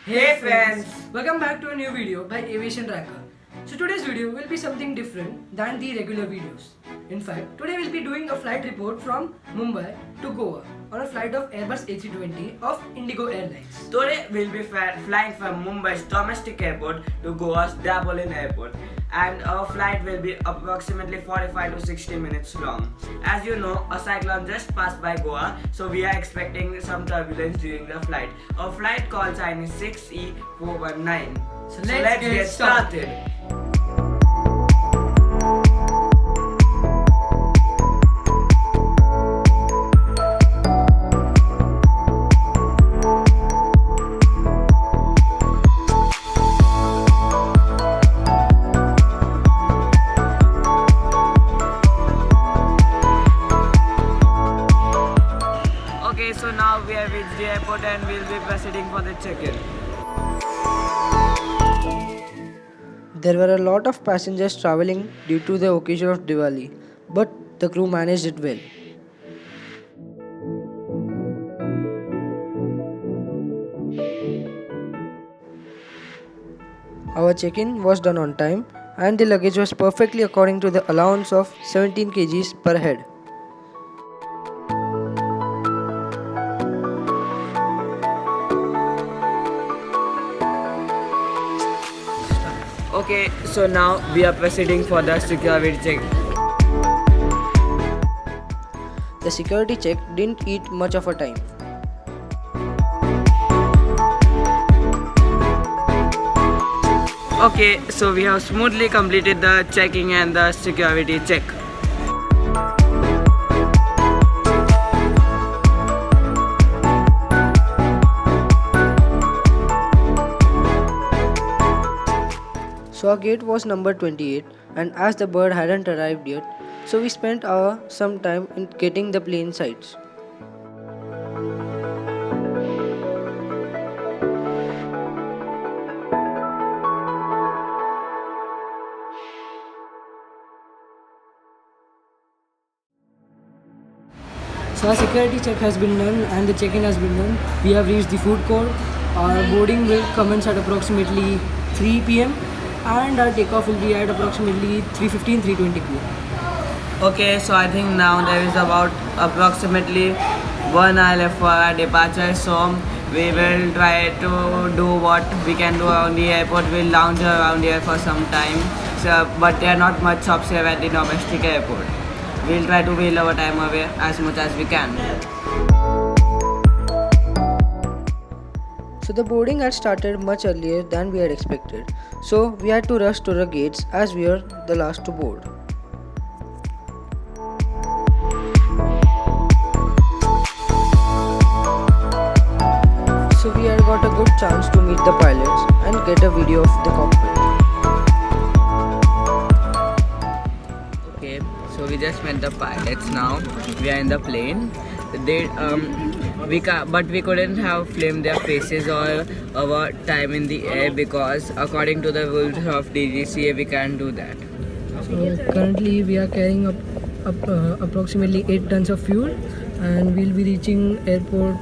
Hey friends! Welcome back to a new video by Aviation Tracker. So today's video will be something different than the regular videos. In fact, today we'll be doing a flight report from Mumbai to Goa on a flight of Airbus A320 of Indigo Airlines. Today we'll be flying from Mumbai's domestic airport to Goa's Dabolin airport, and our flight will be approximately 45 to 60 minutes long. As you know, a cyclone just passed by Goa, so we are expecting some turbulence during the flight. Our flight call sign is 6E419. So let's get started. Okay, so now we have reached the airport and we'll be proceeding for the check-in. There were a lot of passengers traveling due to the occasion of Diwali, but the crew managed it well. Our check-in was done on time and the luggage was perfectly according to the allowance of 17 kgs per head. Okay, so now we are proceeding for the security check. The security check didn't eat much of a time. Okay, so we have smoothly completed the checking and the security check. So our gate was number 28, and as the bird hadn't arrived yet, so we spent some time in getting the plane sights. So our security check has been done and the check-in has been done. We have reached the food court. Our boarding will commence at approximately 3 p.m. and our takeoff will be at approximately 3:20 p.m. Okay, so I think now there is about approximately 1 hour left for our departure, so we will try to do what we can do around the airport. We'll lounge around here for some time, but there are not much shops here at the domestic airport. We'll try to wheel our time away as much as we can. So the boarding had started much earlier than we had expected. So we had to rush to the gates as we were the last to board. So we had got a good chance to meet the pilots and get a video of the cockpit. Okay, so we just met the pilots now. We are in the plane. But we couldn't have filmed their faces or our time in the air because according to the rules of DGCA we can't do that. So currently we are carrying up approximately 8 tons of fuel and we'll be reaching airport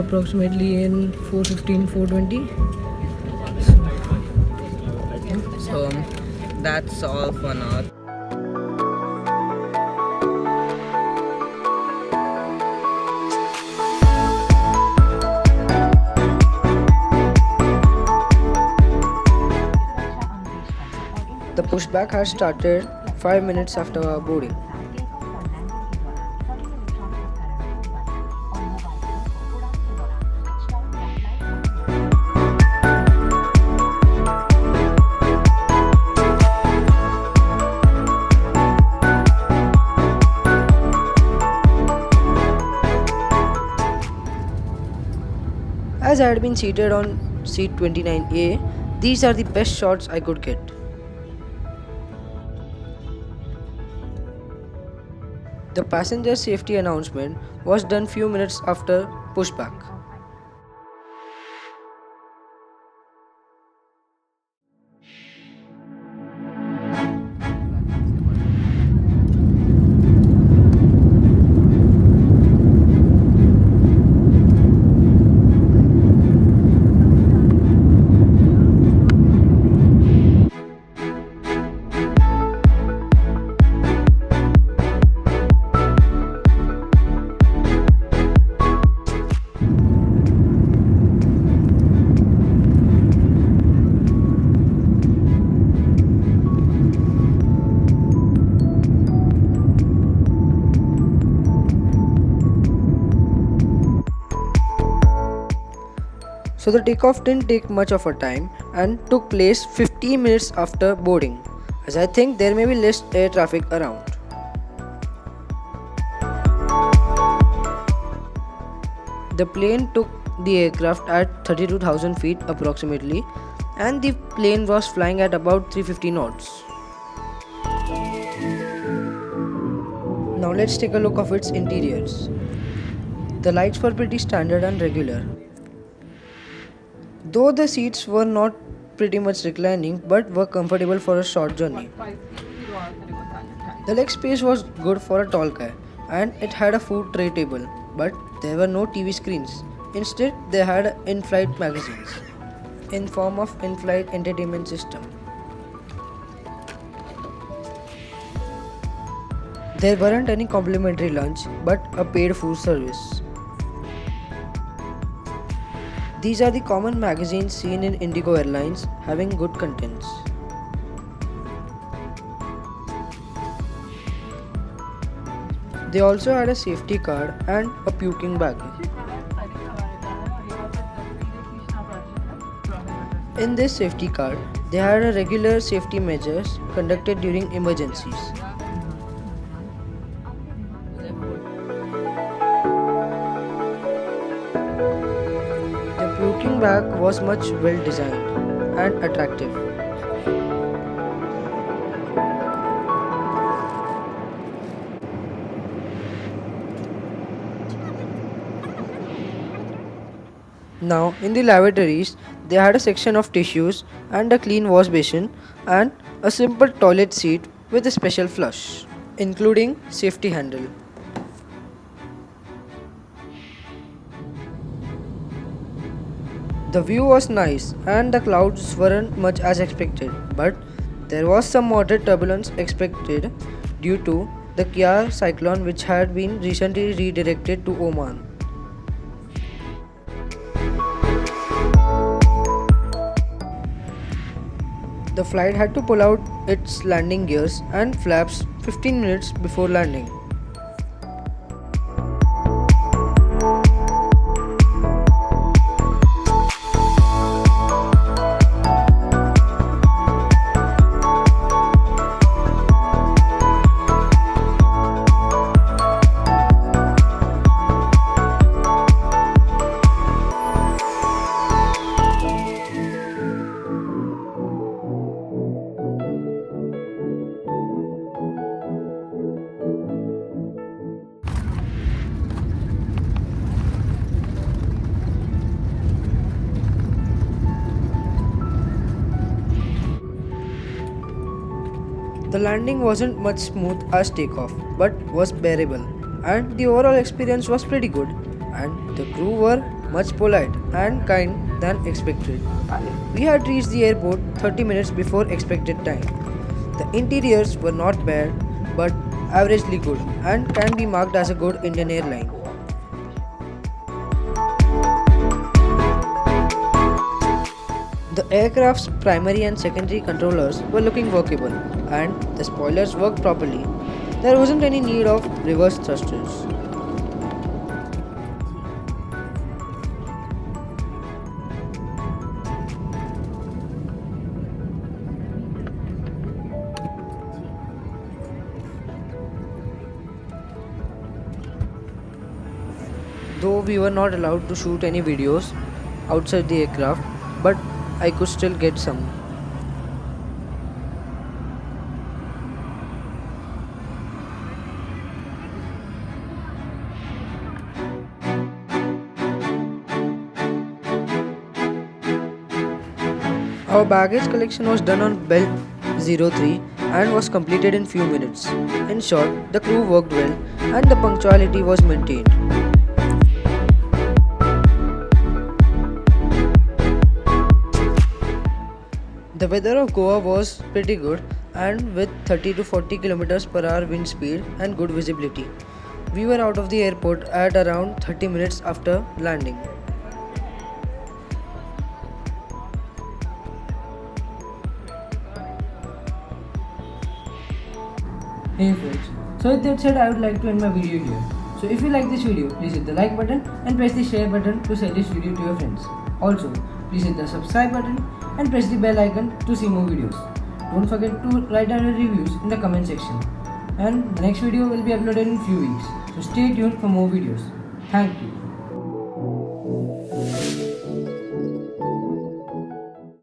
approximately in 4:15, 4:20. So that's all for now. The pushback had started 5 minutes after our boarding. As I had been seated on seat 29A, these are the best shots I could get. The passenger safety announcement was done few minutes after pushback. So the takeoff didn't take much of a time and took place 15 minutes after boarding, as I think there may be less air traffic around. The plane took the aircraft at 32,000 feet approximately, and the plane was flying at about 350 knots. Now let's take a look of its interiors. The lights were pretty standard and regular, though the seats were not pretty much reclining but were comfortable for a short journey. The leg space was good for a tall guy, and it had a food tray table, but there were no TV screens. Instead, they had in-flight magazines in form of in-flight entertainment system. There weren't any complimentary lunch but a paid food service. These are the common magazines seen in Indigo Airlines, having good contents. They also had a safety card and a puking bag. In this safety card, they had a regular safety measures conducted during emergencies. The puking bag was much well designed and attractive. Now, in the lavatories, they had a section of tissues and a clean wash basin and a simple toilet seat with a special flush, including safety handle. The view was nice and the clouds weren't much as expected, but there was some moderate turbulence expected due to the Kyarr cyclone, which had been recently redirected to Oman. The flight had to pull out its landing gears and flaps 15 minutes before landing. The landing wasn't much smooth as takeoff, but was bearable, and the overall experience was pretty good, and the crew were much polite and kind than expected. We had reached the airport 30 minutes before expected time. The interiors were not bad, but averagely good, and can be marked as a good Indian airline. The aircraft's primary and secondary controllers were looking workable, and the spoilers worked properly. There wasn't any need of reverse thrusters. Though we were not allowed to shoot any videos outside the aircraft, but I could still get some. Our baggage collection was done on belt 03 and was completed in few minutes. In short, the crew worked well and the punctuality was maintained. The weather of Goa was pretty good and with 30 to 40 km per hour wind speed and good visibility. We were out of the airport at around 30 minutes after landing. Hey folks, so with that said, I would like to end my video here. So if you like this video, please hit the like button and press the share button to share this video to your friends. Also, please hit the subscribe button and press the bell icon to see more videos. Don't forget to write down your reviews in the comment section. And the next video will be uploaded in few weeks. So stay tuned for more videos. Thank you.